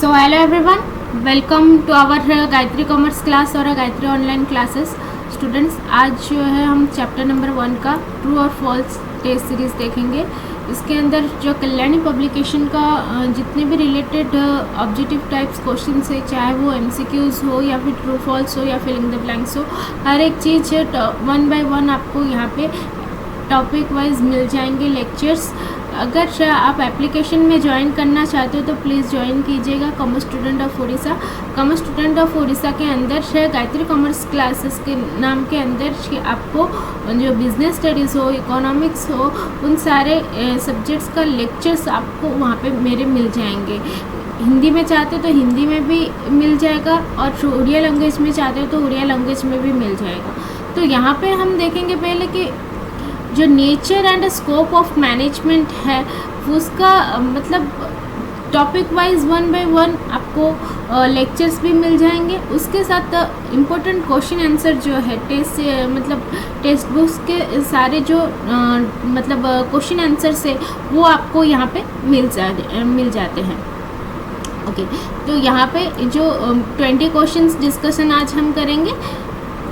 So hello everyone, welcome to our Gayatri commerce class और Gayatri online classes. Students, आज जो है हम चैप्टर नंबर 1 का ट्रू और फॉल्स टेस्ट सीरीज़ देखेंगे। इसके अंदर जो कल्याणी पब्लिकेशन का जितने भी रिलेटेड ऑब्जेक्टिव टाइप्स क्वेश्चन है, चाहे वो MCQs हो या फिर ट्रू फॉल्स हो या फिलिंग द ब्लैंक्स हो, हर एक चीज़ 1 बाय 1 आपको यहाँ पे टॉपिक वाइज मिल जाएंगे लेक्चर्स। अगर आप एप्लीकेशन में ज्वाइन करना चाहते हो तो प्लीज़ ज्वाइन कीजिएगा commerce student of Orissa. Commerce student of Orissa के अंदर गायत्री कॉमर्स क्लासेस के नाम के अंदर आपको जो बिजनेस स्टडीज़ हो, इकोनॉमिक्स हो, उन सारे सब्जेक्ट्स का लेक्चर्स आपको वहाँ पे मेरे मिल जाएंगे। हिंदी में चाहते हो तो हिंदी में भी मिल जाएगा और उड़िया लैंग्वेज में चाहते हो तो उड़िया लैंग्वेज में भी मिल जाएगा। तो यहाँ पे हम देखेंगे पहले कि जो nature and scope of management है उसका मतलब टॉपिक वाइज 1 बाय 1 आपको लेक्चर्स भी मिल जाएंगे। उसके साथ इम्पोर्टेंट क्वेश्चन आंसर जो है टेक्स्ट बुक्स के सारे जो मतलब क्वेश्चन आंसर्स है वो आपको यहाँ पे मिल जाते हैं। ओके, तो यहाँ पे जो 20 क्वेश्चंस डिस्कशन आज हम करेंगे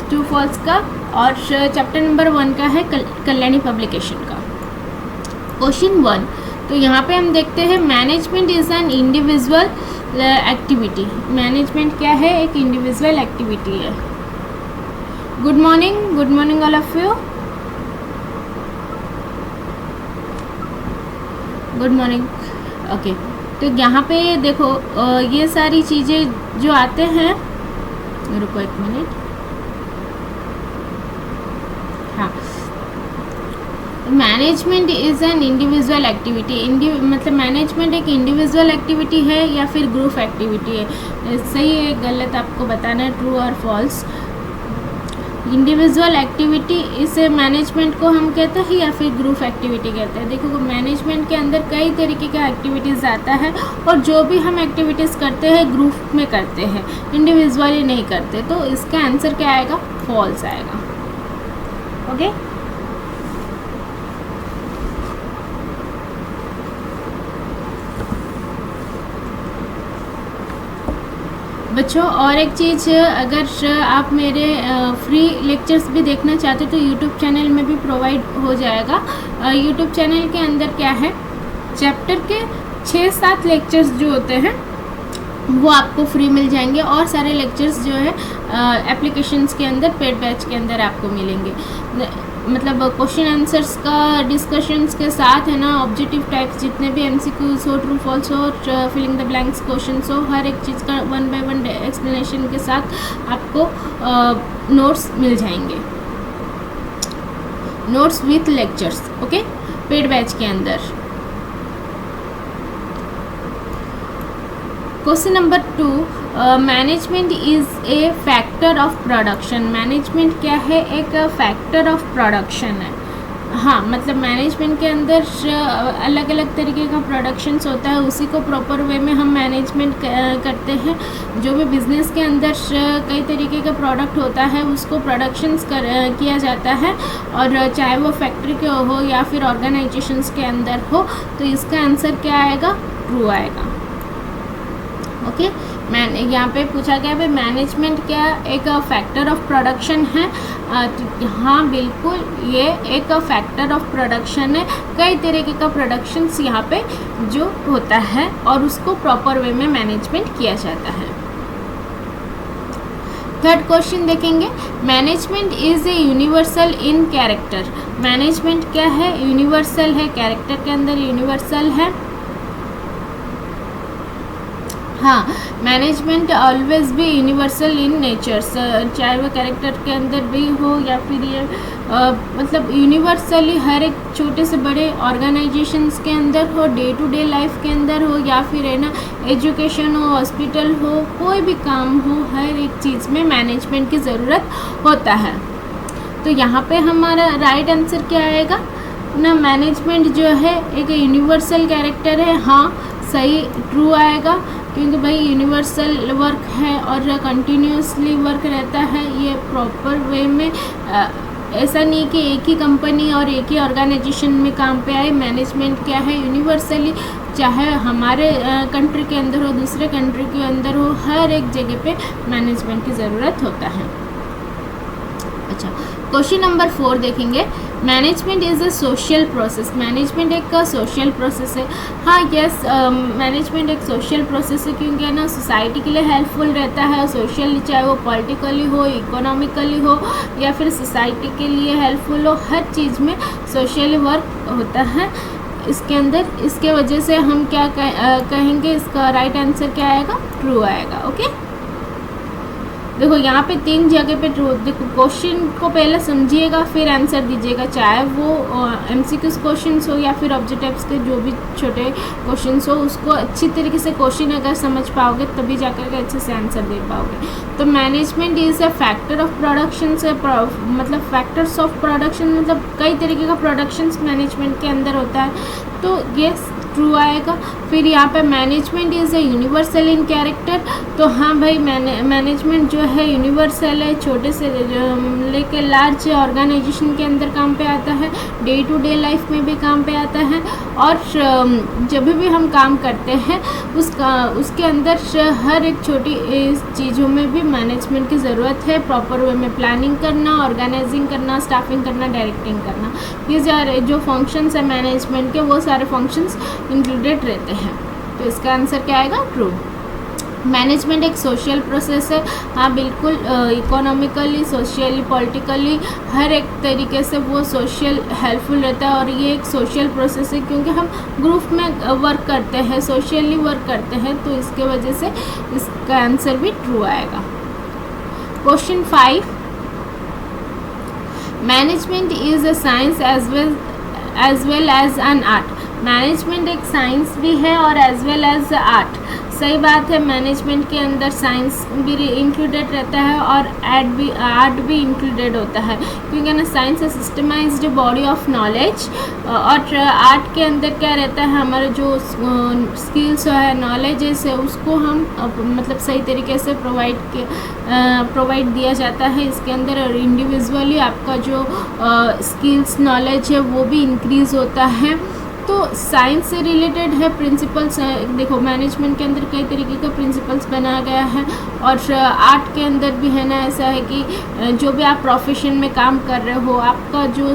ट्रू फॉल्स का, और चैप्टर नंबर 1 का है कल्याणी पब्लिकेशन का। क्वेश्चन 1, तो यहाँ पे हम देखते हैं management is an individual activity. Management क्या है? एक इंडिविजुअल एक्टिविटी है। Good morning all of you, good morning. Okay, तो यहाँ पे देखो ये सारी चीज़ें जो आते हैं, रुको एक मिनट। हाँ, management is an individual activity. मतलब मैनेजमेंट एक इंडिविजुअल एक्टिविटी है या फिर ग्रुप एक्टिविटी है? सही है गलत आपको बताना है, ट्रू और फॉल्स। इंडिविजुअल एक्टिविटी, इस मैनेजमेंट को हम कहते हैं या फिर ग्रुप एक्टिविटी कहते हैं। देखो, मैनेजमेंट के अंदर कई तरीके का एक्टिविटीज़ आता है और जो भी हम एक्टिविटीज़ करते हैं ग्रुप में करते हैं, इंडिविजुअली नहीं करते। तो इसका आंसर क्या आएगा? फॉल्स आएगा। ओके, बच्चों और एक चीज़, अगर आप मेरे फ्री लेक्चर्स भी देखना चाहते हो तो यूट्यूब चैनल में भी प्रोवाइड हो जाएगा। यूट्यूब चैनल के अंदर क्या है, चैप्टर के 6-7 लेक्चर्स जो होते हैं वो आपको फ्री मिल जाएंगे और सारे लेक्चर्स जो है एप्लीकेशंस के अंदर पेड बैच के अंदर आपको मिलेंगे। मतलब क्वेश्चन आंसर्स का डिस्कशंस के साथ है ना, ऑब्जेक्टिव टाइप्स जितने भी MCQs हो, ट्रू फॉल्स हो, फिलिंग द ब्लैंक्स क्वेश्चंस हो, हर एक चीज़ का 1 बाय 1 एक्सप्लेनेशन के साथ आपको नोट्स मिल जाएंगे, notes with lectures. Okay, paid batch के अंदर। Question number 2, management is a factor of production. Management क्या है? एक फैक्टर ऑफ प्रोडक्शन है। हाँ, मतलब मैनेजमेंट के अंदर अलग अलग तरीके का प्रोडक्शंस होता है, उसी को प्रॉपर वे में हम मैनेजमेंट करते हैं। जो भी बिज़नेस के अंदर कई तरीके का प्रोडक्ट होता है उसको प्रोडक्शंस किया जाता है, और चाहे वो फैक्ट्री के हो या फिर ऑर्गेनाइजेशंस के अंदर हो। तो इसका आंसर क्या आएगा? ट्रू आएगा। ओके, यहाँ पे पूछा गया भाई मैनेजमेंट क्या एक फैक्टर ऑफ प्रोडक्शन है? हाँ बिल्कुल, ये एक फैक्टर ऑफ प्रोडक्शन है। कई तरीके का प्रोडक्शंस यहाँ पे जो होता है और उसको प्रॉपर वे में मैनेजमेंट किया जाता है। थर्ड क्वेश्चन देखेंगे, management is a universal in character. Management क्या है? यूनिवर्सल है, कैरेक्टर के अंदर यूनिवर्सल है। हाँ, मैनेजमेंट ऑलवेज भी यूनिवर्सल इन नेचर, चाहे वो कैरेक्टर के अंदर भी हो या फिर ये मतलब यूनिवर्सली हर एक छोटे से बड़े ऑर्गेनाइजेशंस के अंदर हो, डे टू डे लाइफ के अंदर हो, या फिर है ना एजुकेशन हो, हॉस्पिटल हो, कोई भी काम हो, हर एक चीज़ में मैनेजमेंट की ज़रूरत होता है। तो यहाँ पे हमारा राइट आंसर क्या आएगा ना? मैनेजमेंट जो है एक यूनिवर्सल कैरेक्टर है। हाँ सही, ट्रू आएगा, क्योंकि भाई यूनिवर्सल वर्क है और कंटिन्यूसली वर्क रहता है। ये प्रॉपर वे में ऐसा नहीं कि एक ही कंपनी और एक ही ऑर्गेनाइजेशन में काम पे आए। मैनेजमेंट क्या है? यूनिवर्सली चाहे हमारे कंट्री के अंदर हो, दूसरे कंट्री के अंदर हो, हर एक जगह पे मैनेजमेंट की ज़रूरत होता है। अच्छा, क्वेश्चन नंबर 4 देखेंगे। Management is a social process. Management एक सोशल प्रोसेस है। हाँ, यस, मैनेजमेंट एक सोशल प्रोसेस है, क्योंकि है ना सोसाइटी के लिए हेल्पफुल रहता है। सोशली, चाहे वो पॉलिटिकली हो, इकोनॉमिकली हो, या फिर सोसाइटी के लिए हेल्पफुल हो, हर चीज़ में सोशली वर्क होता है इसके अंदर। इसके वजह से हम क्या कहेंगे, इसका राइट आंसर क्या आएगा? ट्रू आएगा। ओके, देखो यहाँ पे 3 जगह पे ट्रू। देखो, क्वेश्चन को पहले समझिएगा फिर आंसर दीजिएगा, चाहे वो MCQ क्वेश्चंस हो या फिर ऑब्जेक्टिव्स के जो भी छोटे क्वेश्चंस हो, उसको अच्छी तरीके से क्वेश्चन अगर समझ पाओगे तभी जाकर के अच्छे से आंसर दे पाओगे। तो management is a factor of production से, मतलब फैक्टर्स ऑफ प्रोडक्शन, मतलब कई तरीके का प्रोडक्शंस मैनेजमेंट के अंदर होता है, तो ये ट्रू आएगा। फिर यहाँ पे management is a universal in character. तो हाँ भाई, मैनेजमेंट जो है यूनिवर्सल है, छोटे से लेके लार्ज ऑर्गेनाइजेशन के अंदर काम पे आता है, डे टू डे लाइफ में भी काम पे आता है, और जब भी हम काम करते हैं उसके अंदर हर एक छोटी चीज़ों में भी मैनेजमेंट की ज़रूरत है। प्रॉपर वे में प्लानिंग करना, ऑर्गेनाइजिंग करना, स्टाफिंग करना, डायरेक्टिंग करना, ये सारे जो फंक्शंस है मैनेजमेंट के, वो सारे फंक्शंस इंक्लूडेड रहते हैं। तो इसका आंसर क्या आएगा? ट्रू। मैनेजमेंट एक सोशल प्रोसेस है। हाँ बिल्कुल, इकोनॉमिकली, सोशली, पॉलिटिकली, हर एक तरीके से वो सोशल हेल्पफुल रहता है, और ये एक सोशल प्रोसेस है क्योंकि हम ग्रुप में वर्क करते हैं, सोशली वर्क करते हैं, तो इसके वजह से इसका आंसर भी ट्रू आएगा। Question 5, management is a science as well as an art. Management एक साइंस भी है और एज वेल एज आर्ट। सही बात है, मैनेजमेंट के अंदर साइंस भी इंक्लूडेड रहता है और आर्ट भी इंक्लूडेड होता है, क्योंकि ना साइंस है सिस्टमाइज्ड बॉडी ऑफ नॉलेज, और आर्ट के अंदर क्या रहता है, हमारे जो स्किल्स है, नॉलेजेस है, उसको हम मतलब सही तरीके से प्रोवाइड दिया जाता है इसके अंदर, और इंडिविजुअली आपका जो स्किल्स नॉलेज है वो भी इंक्रीज़ होता है। तो साइंस से रिलेटेड है प्रिंसिपल्स। देखो, मैनेजमेंट के अंदर कई तरीके का प्रिंसिपल्स बनाया गया है, और आर्ट के अंदर भी है ना, ऐसा है कि जो भी आप प्रोफेशन में काम कर रहे हो, आपका जो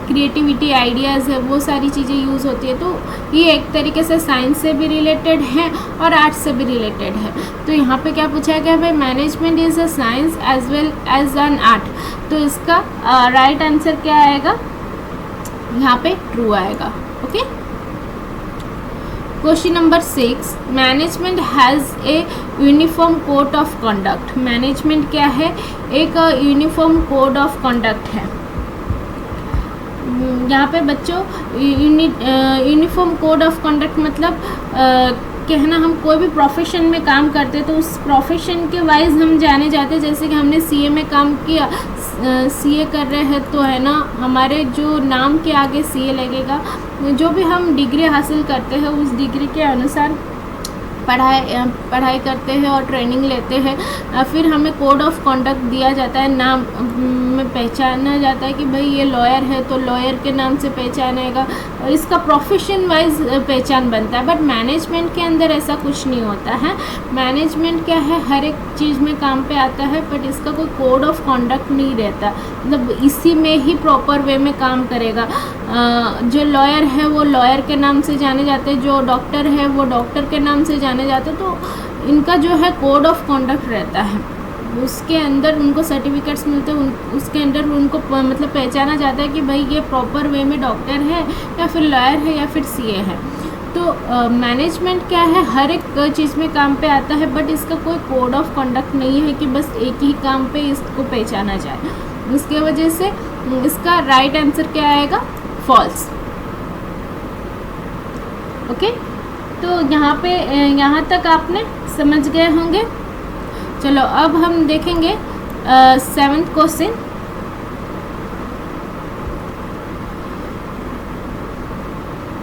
क्रिएटिविटी, आइडियाज़ है, वो सारी चीज़ें यूज़ होती है। तो ये एक तरीके से साइंस से भी रिलेटेड है और आर्ट से भी रिलेटेड है। तो यहाँ पे क्या पूछा गया भाई, management is a science as well as an art. तो इसका राइट आंसर क्या आएगा? यहाँ पे ट्रू आएगा। Okay, question number 6, management has a uniform code of conduct. Management क्या है? एक यूनिफॉर्म कोड ऑफ कंडक्ट है। यहाँ पे बच्चों यूनिफॉर्म कोड ऑफ कंडक्ट मतलब कहना, हम कोई भी प्रोफेशन में काम करते हैं तो उस प्रोफेशन के वाइज हम जाने जाते हैं। जैसे कि हमने CA में काम किया, CA कर रहे हैं तो है ना, हमारे जो नाम के आगे CA लगेगा। जो भी हम डिग्री हासिल करते हैं उस डिग्री के अनुसार पढ़ाई करते हैं और ट्रेनिंग लेते हैं। फिर हमें कोड ऑफ कंडक्ट दिया जाता है, नाम में पहचाना जाता है कि भाई ये लॉयर है तो लॉयर के नाम से पहचानेगा, इसका प्रोफेशन वाइज पहचान बनता है। बट मैनेजमेंट के अंदर ऐसा कुछ नहीं होता है। मैनेजमेंट क्या है, हर एक चीज़ में काम पे आता है, बट इसका कोई कोड ऑफ कंडक्ट नहीं रहता, मतलब इसी में ही प्रॉपर वे में काम करेगा। जो लॉयर है वो लॉयर के नाम से जाने जाते हैं, जो डॉक्टर है वो डॉक्टर के नाम से जाने जाते हैं। तो इनका जो है कोड ऑफ कंडक्ट रहता है, उसके अंदर उनको सर्टिफिकेट्स मिलते हैं, उसके अंदर उनको मतलब पहचाना जाता है कि भाई ये प्रॉपर वे में डॉक्टर है या फिर लॉयर है या फिर CA है। तो मैनेजमेंट क्या है, हर एक चीज़ में काम पे आता है, बट इसका कोई कोड ऑफ कंडक्ट नहीं है कि बस एक ही काम पे इसको पहचाना जाए। इसके वजह से इसका राइट आंसर क्या आएगा? फॉल्स। ओके, तो यहाँ तक आपने समझ गए होंगे। चलो अब हम देखेंगे 7th क्वेश्चन।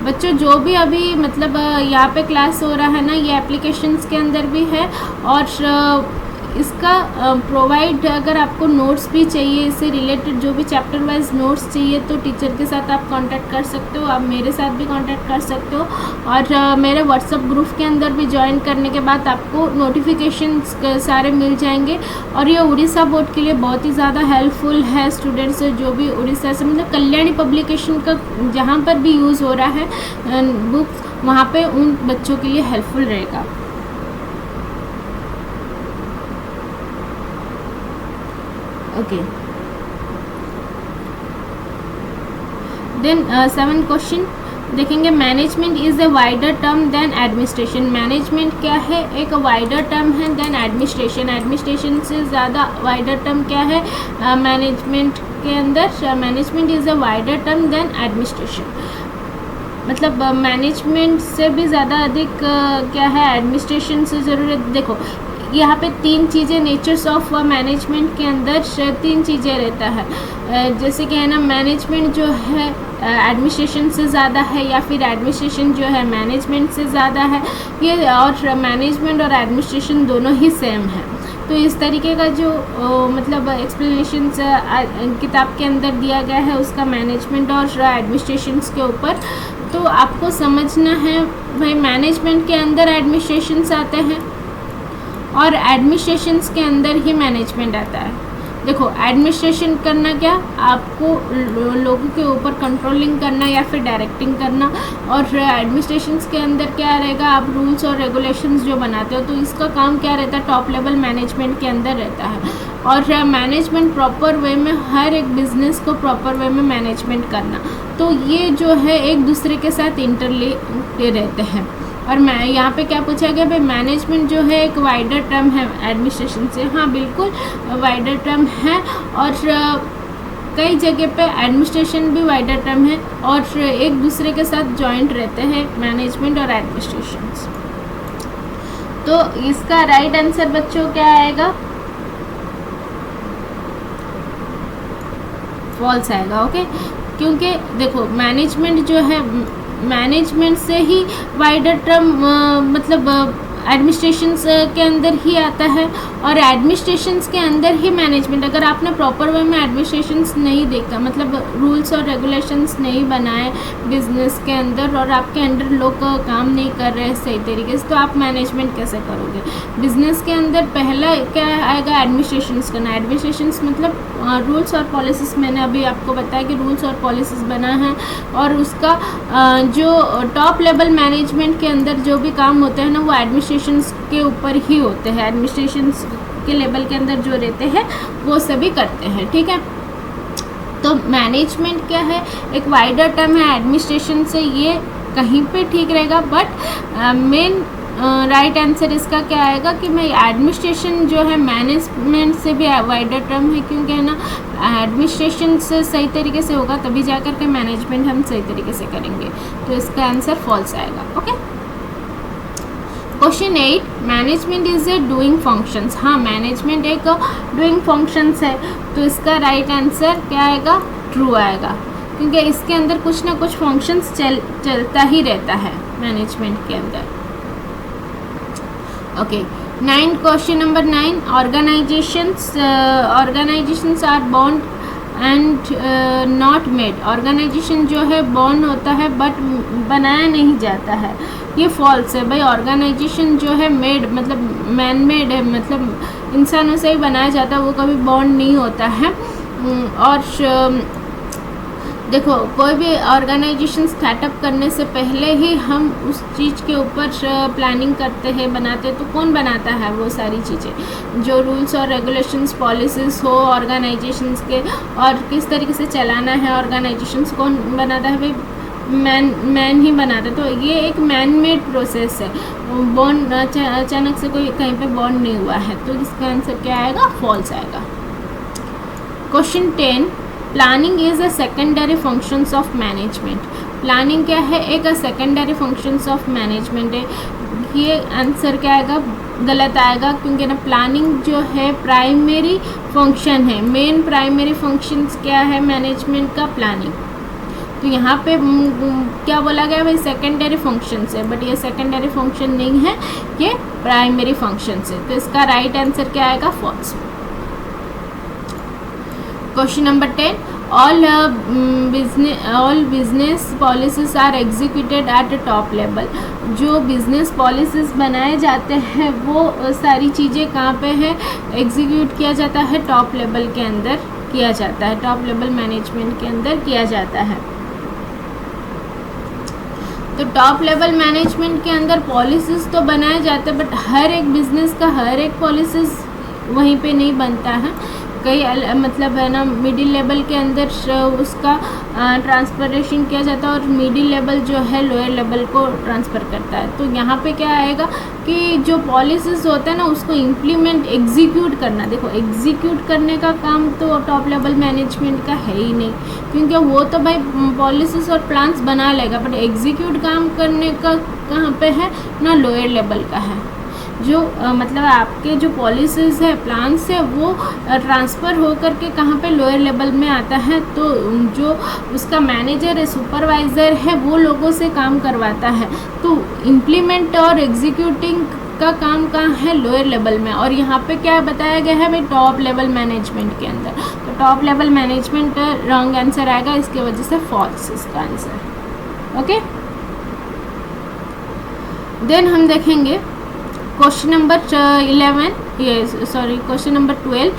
बच्चों, जो भी अभी मतलब यहाँ पे क्लास हो रहा है ना, ये एप्लीकेशंस के अंदर भी है और इसका प्रोवाइड अगर आपको नोट्स भी चाहिए, इससे रिलेटेड जो भी चैप्टर वाइज नोट्स चाहिए तो टीचर के साथ आप कांटेक्ट कर सकते हो, आप मेरे साथ भी कांटेक्ट कर सकते हो। और मेरे व्हाट्सएप ग्रुप के अंदर भी ज्वाइन करने के बाद आपको नोटिफिकेशंस सारे मिल जाएंगे। और ये उड़ीसा बोर्ड के लिए बहुत ही ज़्यादा हेल्पफुल है स्टूडेंट्स, जो भी उड़ीसा से मतलब कल्याणी पब्लिकेशन का जहाँ पर भी यूज़ हो रहा है बुक्स, वहाँ पे उन बच्चों के लिए हेल्पफुल रहेगा। ओके, देन 7 क्वेश्चन देखेंगे। Management is a wider term than administration. Management क्या है? एक वाइडर टर्म है देन एडमिनिस्ट्रेशन। एडमिनिस्ट्रेशन से ज़्यादा वाइडर टर्म क्या है मैनेजमेंट के अंदर? Management is a wider term than administration, मतलब मैनेजमेंट से भी ज़्यादा अधिक क्या है एडमिनिस्ट्रेशन से ज़रूरत। देखो यहाँ पे 3 चीज़ें नेचर्स ऑफ मैनेजमेंट के अंदर 3 चीज़ें रहता है। जैसे कि है ना, मैनेजमेंट जो है एडमिनिस्ट्रेशन से ज़्यादा है या फिर एडमिनिस्ट्रेशन जो है मैनेजमेंट से ज़्यादा है, ये और मैनेजमेंट और एडमिनिस्ट्रेशन दोनों ही सेम है। तो इस तरीके का जो मतलब एक्सप्लेनेशन किताब के अंदर दिया गया है उसका मैनेजमेंट और एडमिनिस्ट्रेशन के ऊपर। तो आपको समझना है भाई मैनेजमेंट के अंदर एडमिनिस्ट्रेशंस आते हैं और एडमिनिस्ट्रेशंस के अंदर ही मैनेजमेंट आता है। देखो एडमिनिस्ट्रेशन करना क्या, आपको लोगों के ऊपर कंट्रोलिंग करना या फिर डायरेक्टिंग करना, और एडमिनिस्ट्रेशंस के अंदर क्या रहेगा, आप रूल्स और रेगुलेशंस जो बनाते हो, तो इसका काम क्या रहता है टॉप लेवल मैनेजमेंट के अंदर रहता है। और मैनेजमेंट प्रॉपर वे में हर एक बिजनेस को प्रॉपर वे में मैनेजमेंट करना, तो ये जो है एक दूसरे के साथ इंटरलिंक रहते हैं। और मैं यहाँ पे क्या पूछा गया भाई, मैनेजमेंट जो है एक वाइडर टर्म है एडमिनिस्ट्रेशन से। हाँ बिल्कुल वाइडर टर्म है, और कई जगह पे एडमिनिस्ट्रेशन भी वाइडर टर्म है और एक दूसरे के साथ जॉइंट रहते हैं मैनेजमेंट और एडमिनिस्ट्रेशन। तो इसका राइट आंसर बच्चों क्या आएगा? फॉल्स आएगा। ओके, क्योंकि देखो मैनेजमेंट जो है मैनेजमेंट से ही वाइडर टर्म मतलब एडमिनिस्ट्रेशंस के अंदर ही आता है, और एडमिनिस्ट्रेशंस के अंदर ही मैनेजमेंट। अगर आपने प्रॉपर वे में एडमिनिस्ट्रेशंस नहीं देखा, मतलब रूल्स और रेगुलेशंस नहीं बनाए बिजनेस के अंदर, और आपके अंडर लोग काम नहीं कर रहे सही तरीके से, तो आप मैनेजमेंट कैसे करोगे? बिजनेस के अंदर पहला क्या आएगा? एडमिनिस्ट्रेशंस करना। एडमिनिस्ट्रेशंस मतलब रूल्स और पॉलिसीज़, मैंने अभी आपको बताया कि रूल्स और पॉलिसीज़ बना है, और उसका जो टॉप लेवल मैनेजमेंट के अंदर जो भी काम होते हैं ना, वो एडमिनिस्ट्रेशन के ऊपर ही होते हैं। एडमिनिस्ट्रेशन के लेवल के अंदर जो रहते हैं वो सभी करते हैं, ठीक है। तो मैनेजमेंट क्या है? एक वाइडर टर्म है एडमिनिस्ट्रेशन से, ये कहीं पे ठीक रहेगा, बट मेन राइट आंसर इसका क्या आएगा कि मैं एडमिनिस्ट्रेशन जो है मैनेजमेंट से भी वाइडर टर्म है, क्योंकि है ना एडमिनिस्ट्रेशन से सही तरीके से होगा तभी जाकर के मैनेजमेंट हम सही तरीके से करेंगे। तो इसका आंसर फॉल्स आएगा। Okay, question 8, management is a doing functions. हाँ मैनेजमेंट एक डूइंग फंक्शंस है, तो इसका राइट आंसर क्या आएगा? ट्रू आएगा, क्योंकि इसके अंदर कुछ ना कुछ फंक्शंस चलता ही रहता है मैनेजमेंट के अंदर। Okay, 9 question number 9, organisations are born and not made. Organisation जो है बॉर्न होता है बट बनाया नहीं जाता है, ये फॉल्स है भाई। ऑर्गेनाइजेशन जो है मेड मतलब मैन मेड है, मतलब इंसानों से ही बनाया जाता है, वो कभी बॉर्न नहीं होता है। और देखो कोई भी ऑर्गेनाइजेशन स्टार्टअप करने से पहले ही हम उस चीज़ के ऊपर प्लानिंग करते हैं, बनाते हैं। तो कौन बनाता है वो सारी चीज़ें, जो रूल्स और रेगुलेशंस पॉलिसीज़ हो ऑर्गेनाइजेशंस के, और किस तरीके से चलाना है ऑर्गेनाइजेशंस, कौन बनाता है भाई? मैन ही बनाता है। तो ये एक मैन मेड प्रोसेस है, बॉर्न अचानक से कोई कहीं पे बॉर्न नहीं हुआ है। तो इसका आंसर क्या आएगा? फॉल्स आएगा। Question 10, planning is a secondary functions of management. Planning क्या है? एक सेकेंडरी फंक्शंस ऑफ मैनेजमेंट है। ये आंसर क्या आएगा? गलत आएगा, क्योंकि ना प्लानिंग जो है प्राइमरी फंक्शन है। मेन प्राइमरी फंक्शंस क्या है मैनेजमेंट का? प्लानिंग। तो यहाँ पे क्या बोला गया भाई, सेकेंडरी फंक्शन से, बट ये सेकेंडरी फंक्शन नहीं है, ये प्राइमरी फंक्शन से। तो इसका राइट आंसर क्या आएगा, false. Question number 10, all business policies are executed at top level. जो बिजनेस पॉलिसीज बनाए जाते हैं वो सारी चीज़ें कहाँ पे है, एग्जीक्यूट किया जाता है, टॉप लेवल के अंदर किया जाता है, टॉप लेवल मैनेजमेंट के अंदर किया जाता है। तो टॉप लेवल मैनेजमेंट के अंदर पॉलिसीज़ तो बनाए जाते हैं, बट हर एक बिजनेस का हर एक पॉलिसीज़ वहीं पे नहीं बनता है। कई मतलब है ना, मिडिल लेवल के अंदर उसका ट्रांसफरेशन किया जाता है और मिडिल लेवल जो है लोअर लेवल को ट्रांसफ़र करता है। तो यहाँ पे क्या आएगा कि जो पॉलिसीज़ होता है ना उसको इम्प्लीमेंट एग्जीक्यूट करना, देखो एग्जीक्यूट करने का काम तो टॉप लेवल मैनेजमेंट का है ही नहीं, क्योंकि वो तो भाई पॉलिसीज़ और प्लान्स बना लेगा, बट एग्जीक्यूट काम करने का कहाँ पे है ना, लोअर लेवल का है। जो मतलब आपके जो पॉलिसीज़ है, प्लान्स है, वो ट्रांसफ़र हो करके कहाँ पे लोअर लेवल में आता है। तो जो उसका मैनेजर है, सुपरवाइज़र है, वो लोगों से काम करवाता है। तो इम्प्लीमेंट और एग्जीक्यूटिंग का काम कहाँ है, लोअर लेवल में। और यहाँ पे क्या बताया गया है भाई, टॉप लेवल मैनेजमेंट के अंदर। तो top level management wrong answer आएगा, इसके वजह से फॉल्स इसका आंसर। ओके, देन हम देखेंगे question number 12,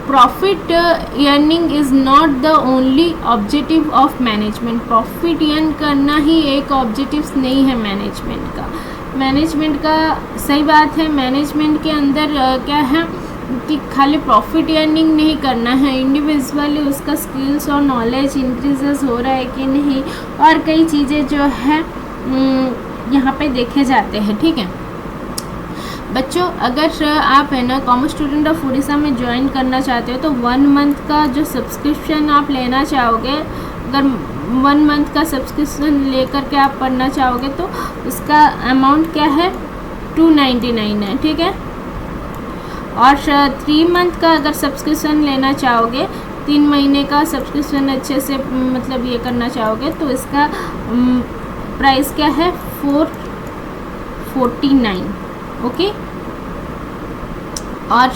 profit earning is not the only objective of management. Profit earn करना ही एक ऑब्जेक्टिव नहीं है मैनेजमेंट का। सही बात है, मैनेजमेंट के अंदर क्या है कि खाली प्रॉफिट अर्निंग नहीं करना है, इंडिविजुअली उसका स्किल्स और नॉलेज इंक्रीजेस हो रहा है कि नहीं, और कई चीज़ें जो है यहाँ पे देखे जाते हैं। ठीक है बच्चों, अगर आप है ना कॉमर्स स्टूडेंट ऑफ उड़ीसा में ज्वाइन करना चाहते हो तो 1 मंथ का जो सब्सक्रिप्शन आप लेना चाहोगे, अगर 1 मंथ का सब्सक्रिप्शन लेकर के आप पढ़ना चाहोगे तो उसका अमाउंट क्या है, 299 है। ठीक है, और 3 मंथ का अगर सब्सक्रिप्शन लेना चाहोगे, 3 महीने का सब्सक्रिप्शन अच्छे से मतलब ये करना चाहोगे तो इसका प्राइस क्या है, 449। ओके, और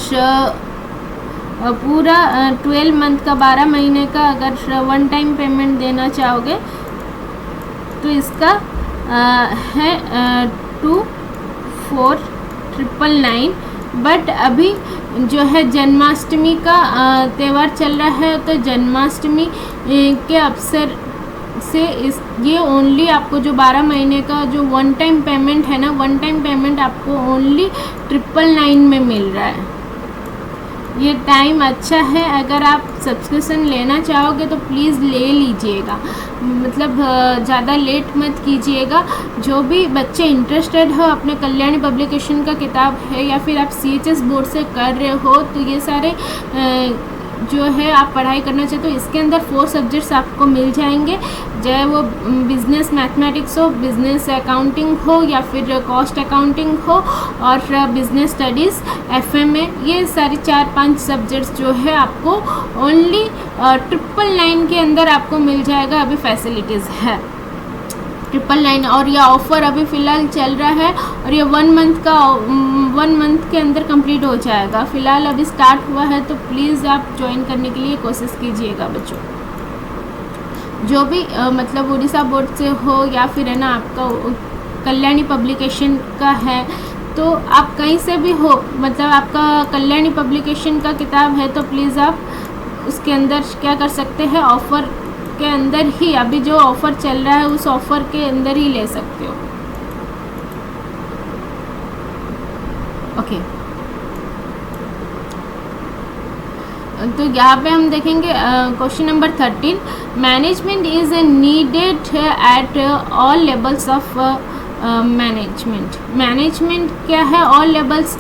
पूरा 12 मंथ का 12 महीने का अगर 1 टाइम पेमेंट देना चाहोगे तो इसका है 2499। बट अभी जो है जन्माष्टमी का त्यौहार चल रहा है, तो जन्माष्टमी के अवसर से ये ओनली आपको जो 12 महीने का जो 1 टाइम पेमेंट है ना, 1 टाइम पेमेंट आपको ओनली 999 में मिल रहा है। ये टाइम अच्छा है, अगर आप सब्सक्रिप्शन लेना चाहोगे तो प्लीज़ ले लीजिएगा, मतलब ज़्यादा लेट मत कीजिएगा। जो भी बच्चे इंटरेस्टेड हो, अपने कल्याणी पब्लिकेशन का किताब है या फिर आप CHS बोर्ड से कर रहे हो, तो ये सारे जो है आप पढ़ाई करना चाहते हो, इसके अंदर 4 सब्जेक्ट्स आपको मिल जाएंगे, चाहे वो बिजनेस मैथमेटिक्स हो, बिजनेस अकाउंटिंग हो या फिर कॉस्ट अकाउंटिंग हो और बिजनेस स्टडीज़, FMA, ये सारी 4-5 सब्जेक्ट्स जो है आपको ओनली 999 के अंदर आपको मिल जाएगा। अभी फैसिलिटीज़ है 999, और यह ऑफ़र अभी फ़िलहाल चल रहा है और ये 1 मंथ के अंदर कंप्लीट हो जाएगा। फ़िलहाल अभी स्टार्ट हुआ है, तो प्लीज़ आप ज्वाइन करने के लिए कोशिश कीजिएगा बच्चों। जो भी मतलब उड़ीसा बोर्ड से हो या फिर है ना आपका कल्याणी पब्लिकेशन का है, तो आप कहीं से भी हो, मतलब आपका कल्याणी पब्लिकेशन का किताब है तो प्लीज़ आप उसके अंदर क्या कर सकते हैं, ऑफ़र के अंदर ही, अभी जो ऑफ़र चल रहा है उस ऑफ़र के अंदर ही ले सकते हो। ओके, तो यहाँ पे हम देखेंगे question number 13, management is needed at all levels of management क्या है, ऑल लेवल्स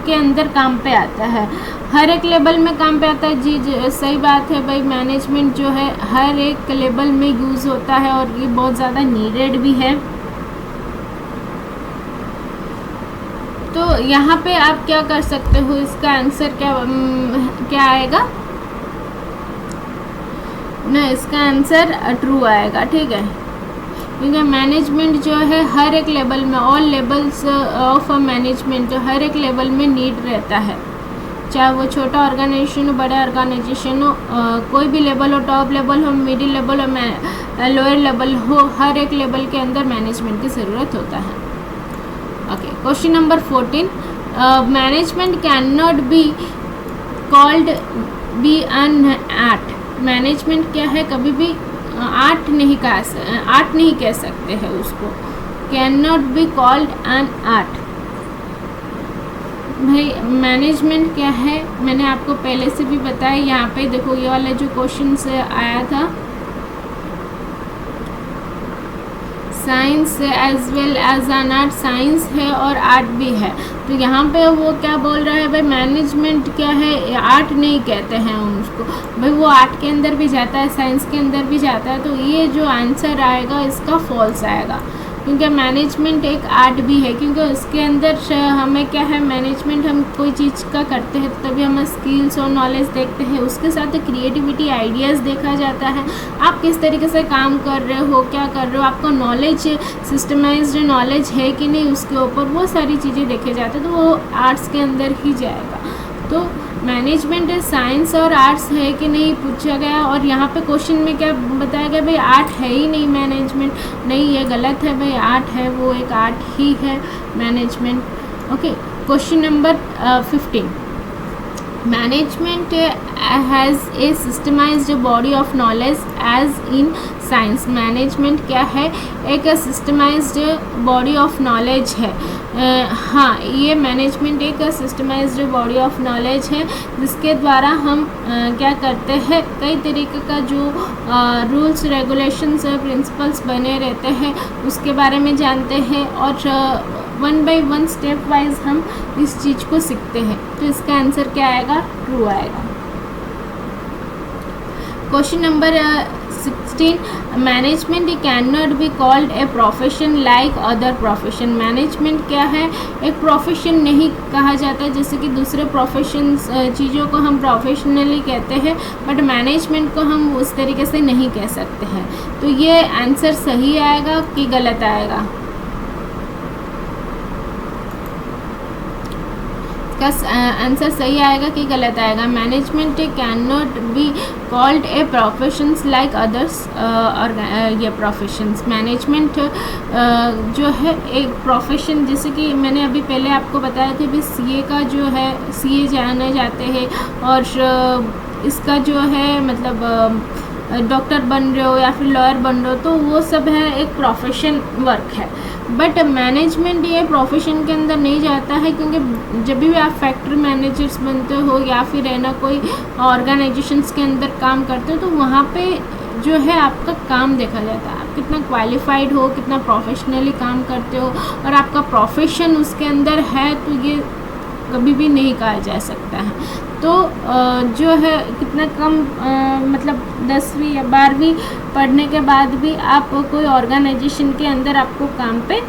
के अंदर काम पे आता है, हर एक लेवल में काम पे आता है। जी सही बात है भाई, मैनेजमेंट जो है हर एक लेवल में यूज़ होता है और ये बहुत ज़्यादा नीडेड भी है। तो यहाँ पे आप क्या कर सकते हो, इसका आंसर क्या आएगा, ना, इसका आंसर ट्रू आएगा, ठीक है। क्योंकि मैनेजमेंट जो है हर एक लेवल में, ऑल लेवल्स ऑफ मैनेजमेंट हर एक लेवल में नीड रहता है, चाहे वो छोटा ऑर्गेनाइजेशन हो, बड़ा ऑर्गेनाइजेशन हो, कोई भी लेवल हो, टॉप लेवल हो, मिडिल लेवल हो, लोअर लेवल हो, हर एक लेवल के अंदर मैनेजमेंट की ज़रूरत होता है। Okay, question number 14, management can not be called be an art. Management क्या है, कभी भी आर्ट नहीं कह सकते हैं उसको, can not be called an art. भाई मैनेजमेंट क्या है, मैंने आपको पहले से भी बताया। यहाँ पे देखो, ये वाला जो क्वेश्चन से आया था, science as well as an art, science है और आर्ट भी है। तो यहाँ पे वो क्या बोल रहा है, भाई मैनेजमेंट क्या है, आर्ट नहीं कहते हैं उसको। भाई वो आर्ट के अंदर भी जाता है, साइंस के अंदर भी जाता है। तो ये जो आंसर आएगा इसका फॉल्स आएगा, क्योंकि मैनेजमेंट एक आर्ट भी है। क्योंकि उसके अंदर हमें क्या है, मैनेजमेंट हम कोई चीज़ का करते हैं तो तभी हम स्किल्स और नॉलेज देखते हैं, उसके साथ क्रिएटिविटी, आइडियाज़ देखा जाता है। आप किस तरीके से काम कर रहे हो, क्या कर रहे हो, आपका नॉलेज सिस्टमाइज्ड नॉलेज है कि नहीं, उसके ऊपर वो सारी चीज़ें देखे जाते हैं। तो वो आर्ट्स के अंदर ही जाएगा। तो मैनेजमेंट साइंस और आर्ट्स है कि नहीं पूछा गया, और यहाँ पे क्वेश्चन में क्या बताया गया, भाई आर्ट है ही नहीं मैनेजमेंट। नहीं, ये गलत है, भाई आर्ट है, वो एक आर्ट ही है management. Okay, question number 15, management has a systematised body of knowledge as in science. Management क्या है, एक सिस्टमाइज्ड बॉडी ऑफ नॉलेज है। हाँ, ये मैनेजमेंट एक सिस्टमाइज्ड बॉडी ऑफ नॉलेज है, जिसके द्वारा हम क्या करते हैं, कई तरीके का जो रूल्स, रेगुलेशंस और प्रिंसिपल्स बने रहते हैं उसके बारे में जानते हैं, और one by one step wise हम इस चीज़ को सीखते हैं। तो इसका आंसर क्या आएगा, ट्रू आएगा। Question number 16, management can not be called a profession like other profession. Management क्या है, एक प्रोफेशन नहीं कहा जाता, जैसे कि दूसरे प्रोफेशन चीज़ों को हम प्रोफेशनली कहते हैं, बट मैनेजमेंट को हम उस तरीके से नहीं कह सकते हैं। तो ये आंसर सही आएगा कि गलत आएगा, का आंसर सही आएगा कि गलत आएगा। Management can not be called a professions like others, और ये प्रोफेशंस, मैनेजमेंट जो है एक प्रोफेशन, जैसे कि मैंने अभी पहले आपको बताया था भी सीए का जो है, सीए जाने जाते हैं, और इसका जो है मतलब डॉक्टर बन रहे हो या फिर लॉयर बन रहे हो, तो वो सब है एक प्रोफेशन वर्क है। बट मैनेजमेंट ये प्रोफेशन के अंदर नहीं जाता है, क्योंकि जब भी आप फैक्ट्री मैनेजर्स बनते हो या फिर है ना कोई ऑर्गेनाइजेशंस के अंदर काम करते हो, तो वहाँ पे जो है आपका काम देखा जाता है, आप कितना क्वालिफाइड हो, कितना प्रोफेशनली काम करते हो, और आपका प्रोफेशन उसके अंदर है, तो ये कभी भी नहीं कहा जा सकता है। तो जो है कितना कम मतलब 10वीं या 12वीं पढ़ने के बाद भी आप कोई ऑर्गेनाइजेशन के अंदर आपको काम पे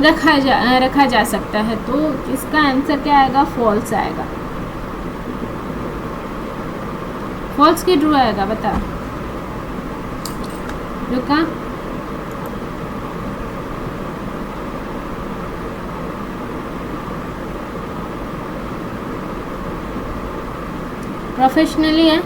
रखा जा सकता है। तो इसका आंसर क्या आएगा, फॉल्स आएगा। फॉल्स की ट्रू आएगा, बता रुका। प्रोफेशनली है,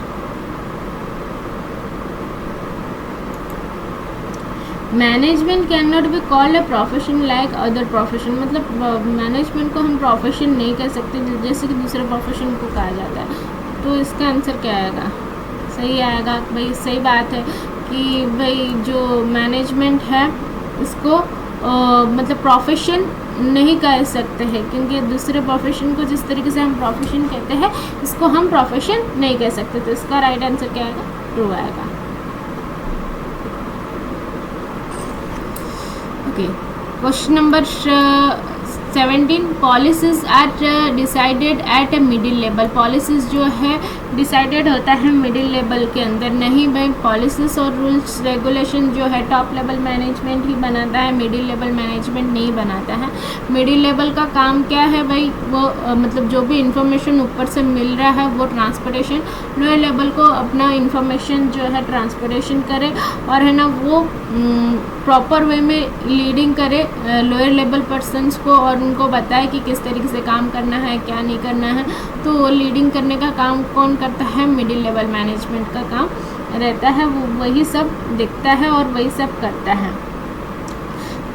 management can not be called a profession like other profession. मतलब मैनेजमेंट को हम प्रोफेशन नहीं कह सकते जैसे कि दूसरे प्रोफेशन को कहा जाता है। तो इसका आंसर क्या आएगा, सही आएगा। भाई सही बात है कि भाई जो मैनेजमेंट है इसको मतलब प्रोफेशन नहीं कह सकते हैं, क्योंकि दूसरे प्रोफेशन को जिस तरीके से हम प्रोफेशन कहते हैं इसको हम प्रोफेशन नहीं कह सकते। तो इसका राइट आंसर क्या आएगा, ट्रू आएगा। Okay, question number 17 policies are decided at a middle level. Policies जो है डिसाइडेड होता है मिडिल लेवल के अंदर। नहीं भाई, पॉलिसीज और रूल्स रेगुलेशन जो है टॉप लेवल मैनेजमेंट ही बनाता है, मिडिल लेवल मैनेजमेंट नहीं बनाता है। मिडिल लेवल का काम क्या है भाई, वो मतलब जो भी इंफॉर्मेशन ऊपर से मिल रहा है वो ट्रांसपोर्टेशन, लोअर लेवल को अपना इंफॉर्मेशन जो है ट्रांसपोर्टेशन करे और है ना वो प्रॉपर वे में लीडिंग करे लोअर लेवल पर्सनस को और उनको बताए कि किस तरीके से काम करना है, क्या नहीं करना है। तो वो लीडिंग करने का काम कौन करता है, मिडिल लेवल मैनेजमेंट का काम रहता है। वो वही सब देखता है और वही सब करता है।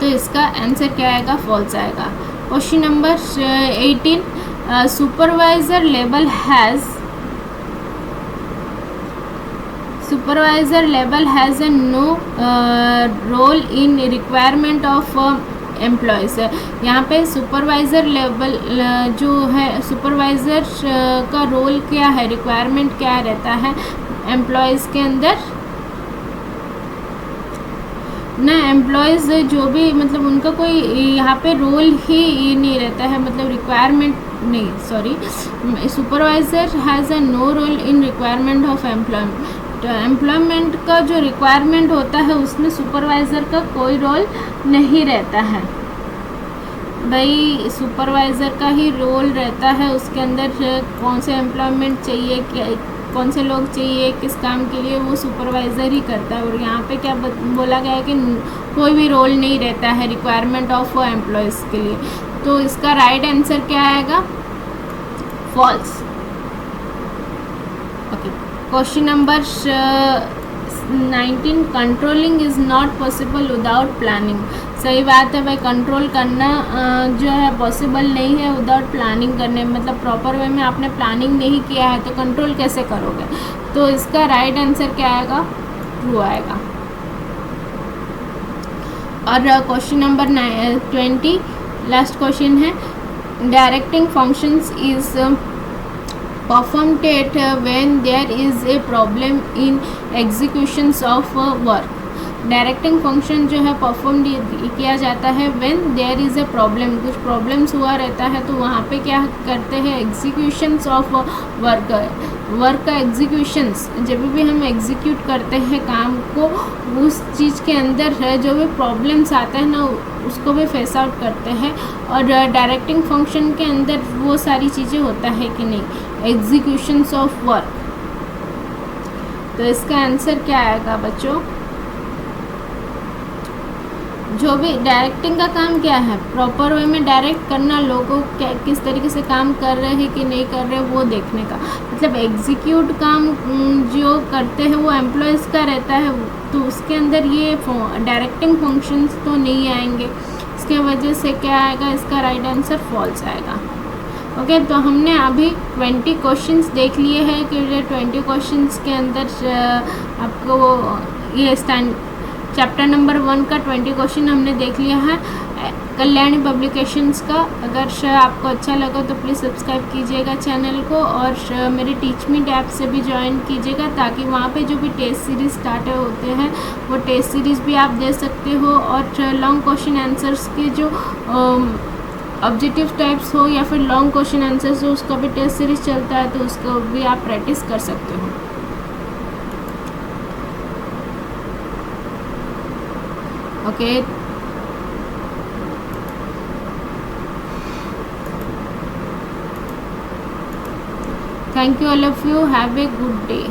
तो इसका आंसर क्या आएगा, फॉल्स आएगा। Question number 18 supervisor level has a no role in requirement of employees. यहाँ पे सुपरवाइज़र लेवल जो है, सुपरवाइज़र का रोल क्या है, रिक्वायरमेंट क्या रहता है एम्प्लॉयज़ के अंदर ना। एम्प्लॉयज़ जो भी मतलब उनका कोई यहाँ पे रोल ही नहीं रहता है, मतलब रिक्वायरमेंट नहीं, sorry, supervisor has a no role in requirement of employment. तो एम्प्लॉयमेंट का जो रिक्वायरमेंट होता है उसमें सुपरवाइज़र का कोई रोल नहीं रहता है भाई। सुपरवाइज़र का ही रोल रहता है, उसके अंदर कौन से एम्प्लॉयमेंट चाहिए, क्या कौन से लोग चाहिए, किस काम के लिए, वो सुपरवाइज़र ही करता है। और यहाँ पे क्या बोला गया है कि कोई भी रोल नहीं रहता है रिक्वायरमेंट ऑफ एम्प्लॉयज़ के लिए। तो इसका राइट आंसर क्या आएगा, false. Okay, question number 19 controlling is not possible without planning. सही बात है भाई, कंट्रोल करना जो है पॉसिबल नहीं है विदाउट प्लानिंग करने, मतलब प्रॉपर वे में आपने प्लानिंग नहीं किया है तो कंट्रोल कैसे करोगे। तो इसका राइट आंसर क्या आएगा, ट्रू आएगा। और क्वेश्चन नंबर 20 लास्ट क्वेश्चन है, directing functions is performed at when there is a problem in executions of work। Directing function जो है परफॉर्म किया जाता है when there is a problem, कुछ प्रॉब्लम्स हुआ रहता है तो वहाँ पे क्या करते हैं, एग्जीक्यूशंस ऑफ वर्क का एग्जीक्यूशंस, जब भी हम एग्जीक्यूट करते हैं काम को, उस चीज़ के अंदर है जो भी प्रॉब्लम्स आते हैं ना उसको भी फेस आउट करते हैं। और डायरेक्टिंग फंक्शन के अंदर वो सारी चीज़ें होता है कि नहीं, एग्जीक्यूशंस ऑफ वर्क। तो इसका आंसर क्या आएगा बच्चों, जो भी डायरेक्टिंग का काम क्या है, प्रॉपर वे में डायरेक्ट करना, लोगों क्या किस तरीके से काम कर रहे हैं कि नहीं कर रहे वो देखने का, मतलब एग्जीक्यूट काम जो करते हैं वो एम्प्लॉयज़ का रहता है। तो उसके अंदर ये डायरेक्टिंग फंक्शंस तो नहीं आएंगे, इसके वजह से क्या आएगा, इसका राइट आंसर फॉल्स आएगा। ओके, तो हमने अभी 20 क्वेश्चंस देख लिए हैं कि 20 क्वेश्चंस के अंदर आपको ये चैप्टर नंबर 1 का 20 क्वेश्चन हमने देख लिया है कल्याणी पब्लिकेशंस का। अगर आपको अच्छा लगा तो प्लीज़ सब्सक्राइब कीजिएगा चैनल को और मेरे टीच मी ऐप से भी ज्वाइन कीजिएगा, ताकि वहाँ पे जो भी टेस्ट सीरीज़ स्टार्ट होते हैं वो टेस्ट सीरीज़ भी आप दे सकते हो। और लॉन्ग क्वेश्चन आंसर्स के जो ऑब्जेक्टिव टाइप्स हो या फिर लॉन्ग क्वेश्चन आंसर्स हो उसका भी टेस्ट सीरीज़ चलता है, तो उसको भी आप प्रैक्टिस कर सकते हो। Okay, thank you all of you, have a good day।